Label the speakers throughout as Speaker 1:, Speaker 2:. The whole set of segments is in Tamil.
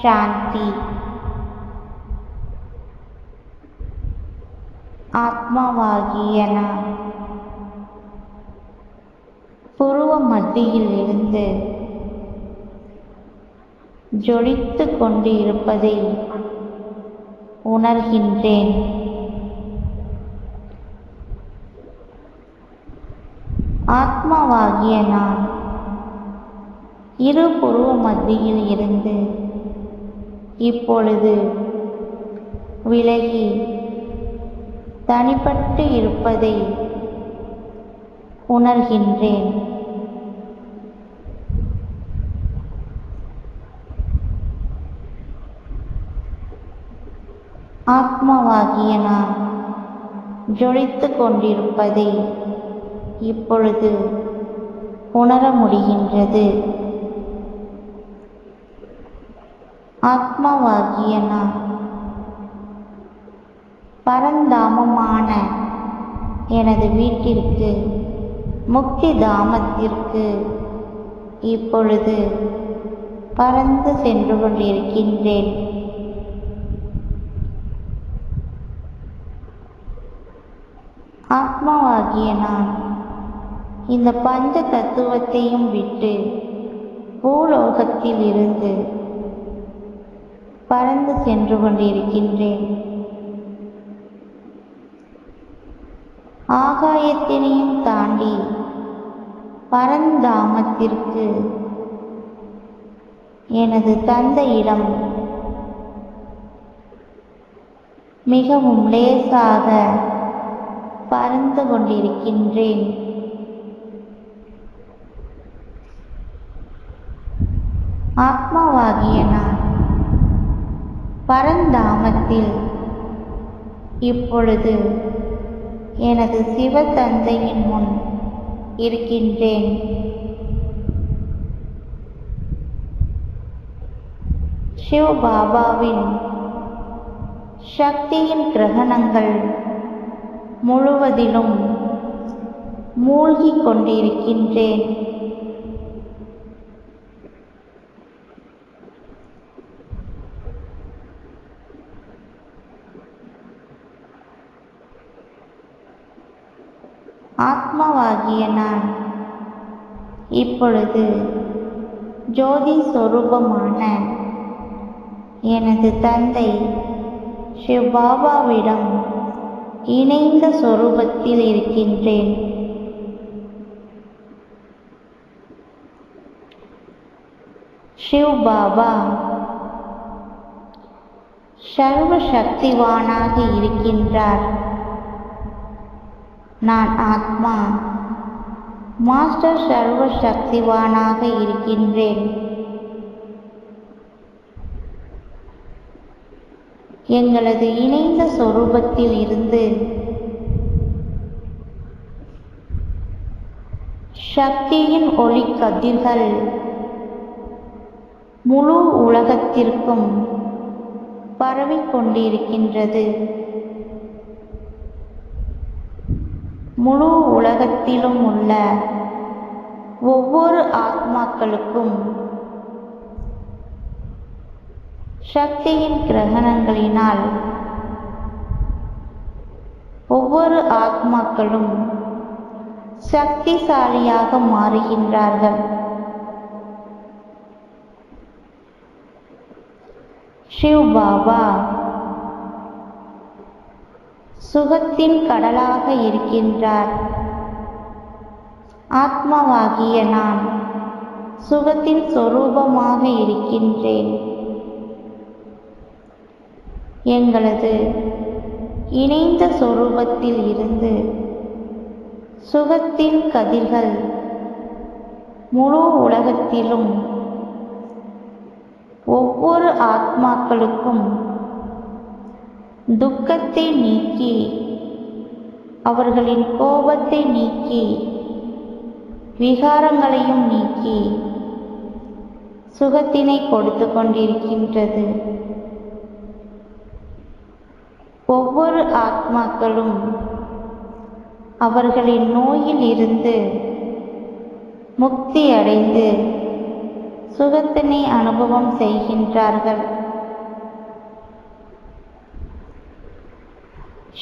Speaker 1: சாந்தி. ஆத்மாவாகிய நான் புருவ மத்தியில் இருந்து ஜொலித்துக் கொண்டு இருப்பதை உணர்கின்றேன். ஆத்மாவாகிய நான் இரு புருவ மத்தியில் இருந்து இப்பொழுது விலகி தனிப்பட்டு இருப்பதை உணர்கின்றேன். ஆத்மாவாகிய நான் ஜொலித்துக் கொண்டிருப்பதை இப்பொழுது உணர முடிகின்றது. ஆத்மாவாகிய நான் பரந்தாமமான எனது வீட்டிற்கு, முக்தி தாமத்திற்கு இப்பொழுது பறந்து சென்று கொண்டிருக்கின்றேன். ஆத்மாவாகிய நான் இந்த பஞ்ச தத்துவத்தையும் விட்டு பூலோகத்தில் இருந்து பறந்து சென்று கொண்டிருக்கின்றேன். ஆகாயத்தினையும் தாண்டி பரந்தாமத்திற்கு எனது தந்தையிடம் மிகவும் லேசாக பறந்து கொண்டிருக்கின்றேன். ஆத்மாவாகிய நான் பரந்தாமத்தில் இப்பொழுது எனது சிவ தந்தையின் முன் இருக்கின்றேன். சிவ பாபாவின் சக்தியின் கிரகணங்கள் முழுவதிலும் மூழ்கிக் கொண்டிருக்கின்றேன். ஆத்மாவாகிய நான் இப்பொழுது ஜோதி சொரூபமான எனது தந்தை சிவ் பாபாவிடம் இணைந்த சொரூபத்தில் இருக்கின்றேன். சிவ் பாபா சர்வ சக்திவானாக இருக்கின்றார். நான் ஆத்மா மாஸ்டர் சர்வ சக்திவானாக இருக்கின்றேன். எங்களது இணைந்த சொரூபத்தில் இருந்து சக்தியின் ஒளி கதிர்கள் முழு உலகத்திற்கும் பரவிக்கொண்டிருக்கின்றது. முழு உலகத்திலும் உள்ள ஒவ்வொரு ஆத்மாக்களுக்கும் சக்தியின் கிரகணங்களினால் ஒவ்வொரு ஆத்மாக்களும் சக்திசாலியாக மாறுகின்றார்கள். சிவ் பாபா சுகத்தின் கடலாக இருக்கின்றார். ஆத்மாவாகிய நான் சுகத்தின் சொரூபமாக இருக்கின்றேன். எங்களது இணைந்த சொரூபத்தில் இருந்து சுகத்தின் கதிர்கள் முழு உலகத்திலும் ஒவ்வொரு ஆத்மாக்களுக்கும் துக்கத்தை நீக்கி, அவர்களின் கோபத்தை நீக்கி, விகாரங்களையும் நீக்கி சுகத்தினை கொடுத்து கொண்டிருக்கின்றது. ஒவ்வொரு ஆத்மாக்களும் அவர்களின் நோயில் இருந்து முக்தி அடைந்து சுகத்தினை அனுபவம் செய்கின்றார்கள்.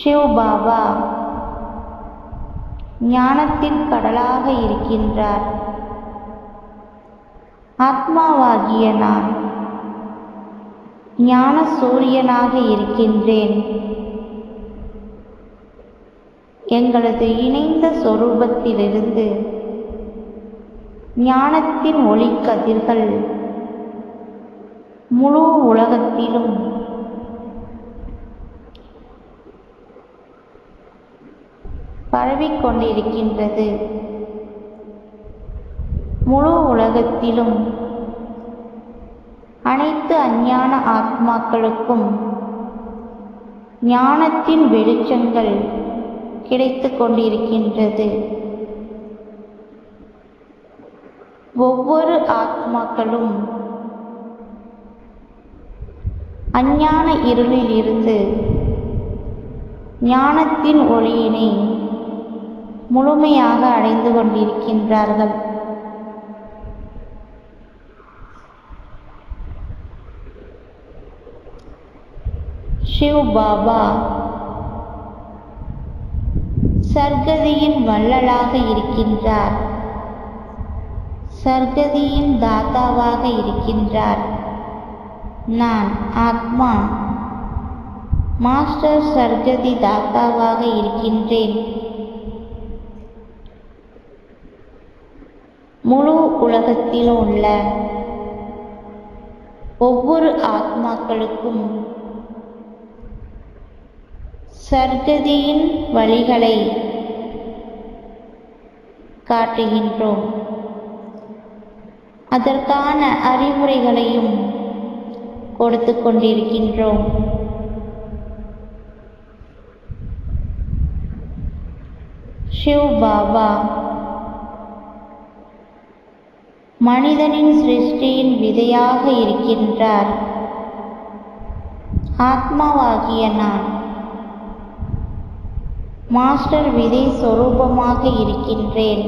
Speaker 1: சிவ் பாபா ஞானத்தின் கடலாக இருக்கின்றார். ஆத்மாவாகிய நான் ஞான சூரியனாக இருக்கின்றேன். எங்களது இணைந்த சொரூபத்திலிருந்து ஞானத்தின் ஒளிக்கதிர்கள் முழு உலகத்திலும் பரவிக்கொண்டிருக்கின்றது. முழு உலகத்திலும் அனைத்து அஞ்ஞான ஆத்மாக்களுக்கும் ஞானத்தின் வெளிச்சங்கள் கிடைத்துக் கொண்டிருக்கின்றது. ஒவ்வொரு ஆத்மாக்களும் அஞ்ஞான இருளில் இருந்து ஞானத்தின் ஒளியினை முழுமையாக அடைந்து கொண்டிருக்கின்றார்கள். சிவ் பாபா சர்க்கதியின் வள்ளலாக இருக்கின்றார். சர்க்கதியின் தாத்தாவாக இருக்கின்றார். நான் ஆத்மா மாஸ்டர் சர்க்கதி தாத்தாவாக இருக்கின்றேன். முழு உலகத்திலும் உள்ள ஒவ்வொரு ஆத்மாக்களுக்கும் சர்க்கதியின் வழிகளை காட்டுகின்றோம். அதற்கான அறிவுரைகளையும் கொடுத்து கொண்டிருக்கின்றோம். சிவ் பாபா மனிதனின் சிருஷ்டியின் விதையாக இருக்கின்றார். ஆத்மாவாகிய நான் மாஸ்டர் விதை சொரூபமாக இருக்கின்றேன்.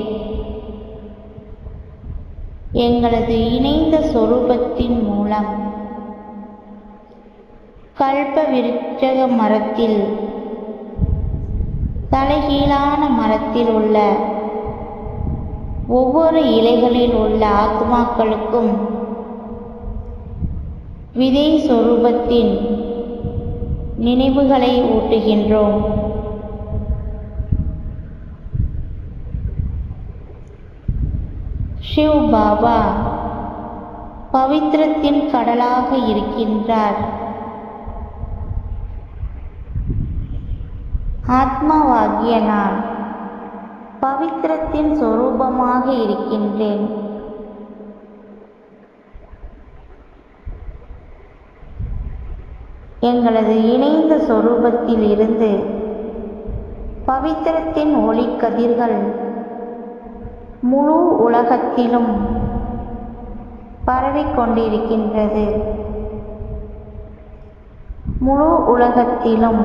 Speaker 1: எங்களது இணைந்த சொரூபத்தின் மூலம் கல்ப விருட்சக மரத்தில் தலைகீழான மரத்தில் உள்ள ஒவ்வொரு இலைகளில் உள்ள ஆத்மாக்களுக்கும் விதை சொரூபத்தின் நினைவுகளை ஊட்டுகின்றோம். சிவ் பாபா பவித்திரத்தின் கடலாக இருக்கின்றார். ஆத்மாவாகிய நான் பவித்திரத்தின் சொரூபமாக இருக்கின்றேன். எங்களது இணைந்த சொரூபத்தில் இருந்து பவித்திரத்தின் ஒளிக்கதிர்கள் முழு உலகத்திலும் பரவிக்கொண்டிருக்கின்றது. முழு உலகத்திலும்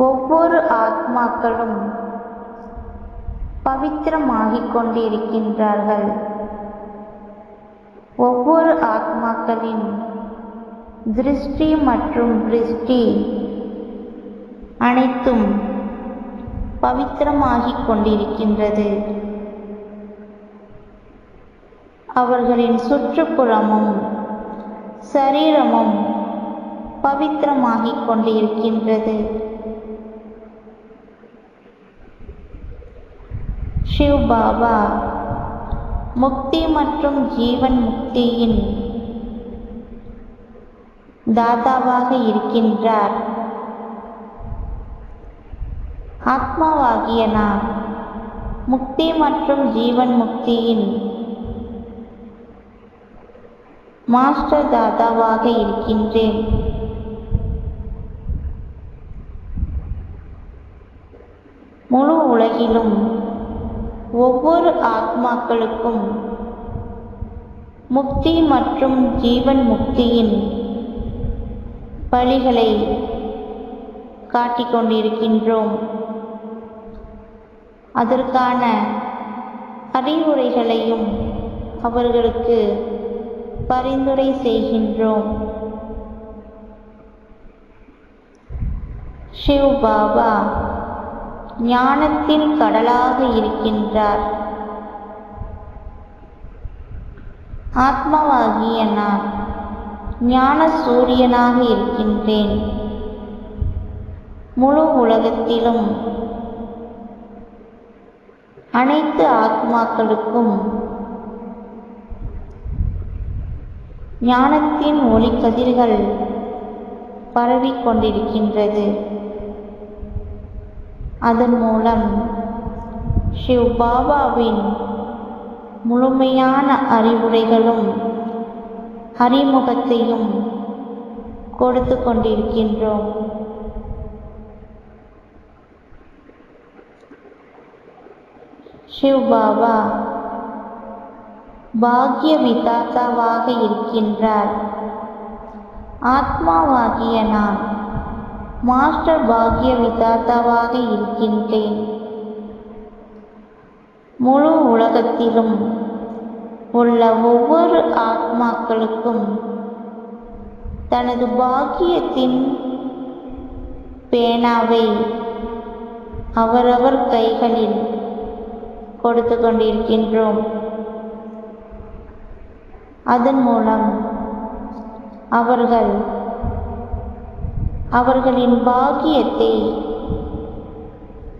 Speaker 1: ஒவ்வொரு ஆத்மாக்களும் பவித்திரமாகிக் கொண்டிருக்கின்றார்கள். ஒவ்வொரு ஆத்மாக்களின் திருஷ்டி மற்றும் விருஷ்டி அனைத்தும் பவித்திரமாகிக் கொண்டிருக்கின்றது. அவர்களின் சுற்றுப்புறமும் சரீரமும் பவித்திரமாகிக் கொண்டிருக்கின்றது. சிவ் பாபா முக்தி மற்றும் ஜீவன் முக்தியின் தாதாவாக இருக்கின்றார். ஆத்மாவாகிய நான் முக்தி மற்றும் ஜீவன் முக்தியின் மாஸ்டர் தாதாவாக இருக்கின்றேன். முழு உலகிலும் ஒவ்வொரு ஆத்மாக்களுக்கும் முக்தி மற்றும் ஜீவன் முக்தியின் வழிகளை காட்டிக் கொண்டிருக்கின்றோம். அதற்கான அறிவுரைகளையும் அவர்களுக்கு பரிந்துரை செய்கின்றோம். சிவ் பாபா ஞானத்தின் கடலாக இருக்கின்றார். ஆத்மாவாகிய நான் ஞான சூரியனாக இருக்கின்றேன். முழு உலகத்திலும் அனைத்து ஆத்மாக்களுக்கும் ஞானத்தின் ஒளிக்கதிர்கள் பரவிக் கொண்டிருக்கின்றது. அதன் மூலம் சிவ் பாபாவின் முழுமையான அறிவுரைகளும் அறிமுகத்தையும் கொடுத்து கொண்டிருக்கின்றோம். சிவ் பாபா பாக்ய விதாத்தாவாக இருக்கின்றார். ஆத்மாவாகிய நான் மாஸ்டர் பாக்ய விதாத்தாவாக இருக்கின்றேன். முழு உலகத்திலும் உள்ள ஒவ்வொரு ஆத்மாக்களுக்கும் தனது பாக்கியத்தின் பேனாவை அவரவர் கைகளில் கொடுத்து கொண்டிருக்கின்றோம். அதன் மூலம் அவர்களின் பாக்கியத்தை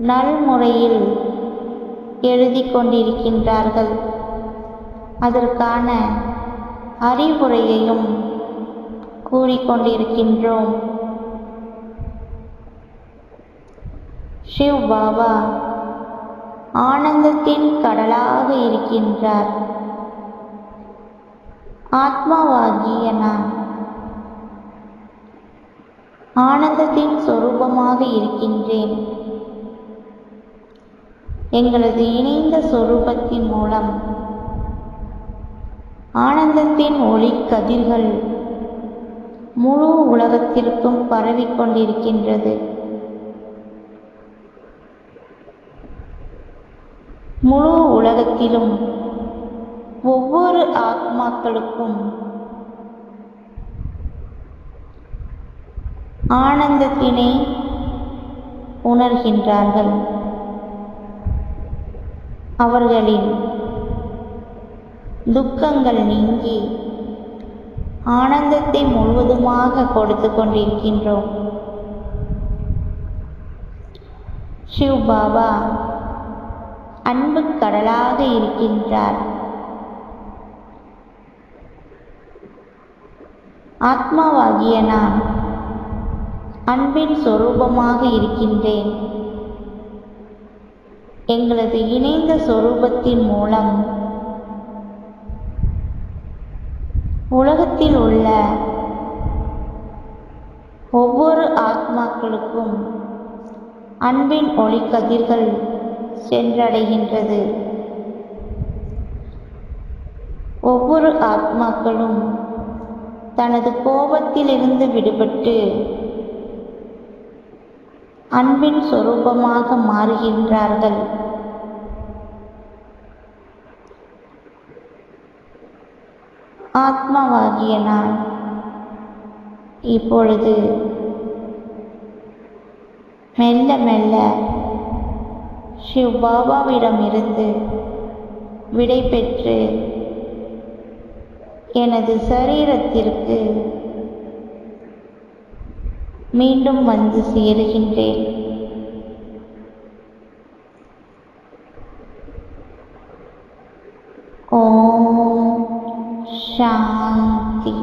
Speaker 1: நல்முறையில் எழுதி கொண்டிருக்கின்றார்கள். அதற்கான அறிவுரையையும் கூறிக்கொண்டிருக்கின்றோம். சிவ் பாபா ஆனந்தத்தின் கடலாக இருக்கின்றார். ஆத்மாவாகிய நான் ஆனந்தத்தின் சொரூபமாக இருக்கின்றேன். எங்களது இணைந்த சொரூபத்தின் மூலம் ஆனந்தத்தின் ஒளி கதிர்கள் முழு உலகத்திற்கும் பரவிக்கொண்டிருக்கின்றது. முழு உலகத்திலும் ஒவ்வொரு ஆத்மாக்களுக்கும் ஆனந்தத்தினை உணர்கின்றார்கள். அவர்களின் துக்கங்கள் நீங்கி ஆனந்தத்தை முழுவதுமாக கொடுத்து கொண்டிருக்கின்றோம். சிவ் பாபா அன்பு கடலாக இருக்கின்றார். ஆத்மாவாகிய நான் அன்பின் சொரூபமாக இருக்கின்றேன். எங்களது இணைந்த சொரூபத்தின் மூலம் உலகத்தில் உள்ள ஒவ்வொரு ஆத்மாக்களுக்கும் அன்பின் ஒளிக்கதிர்கள் சென்றடைகின்றது. ஒவ்வொரு ஆத்மாக்களும் தனது கோபத்திலிருந்து விடுபட்டு அன்பின் சொரூபமாக மாறுகின்றார்கள். ஆத்மாவாகிய நான் இப்பொழுது மெல்ல மெல்ல சிவ் பாபாவிடமிருந்து விடை பெற்று எனது சரீரத்திற்கு மீண்டும் வந்து சேருகின்றேன். ஓம் சாந்தி.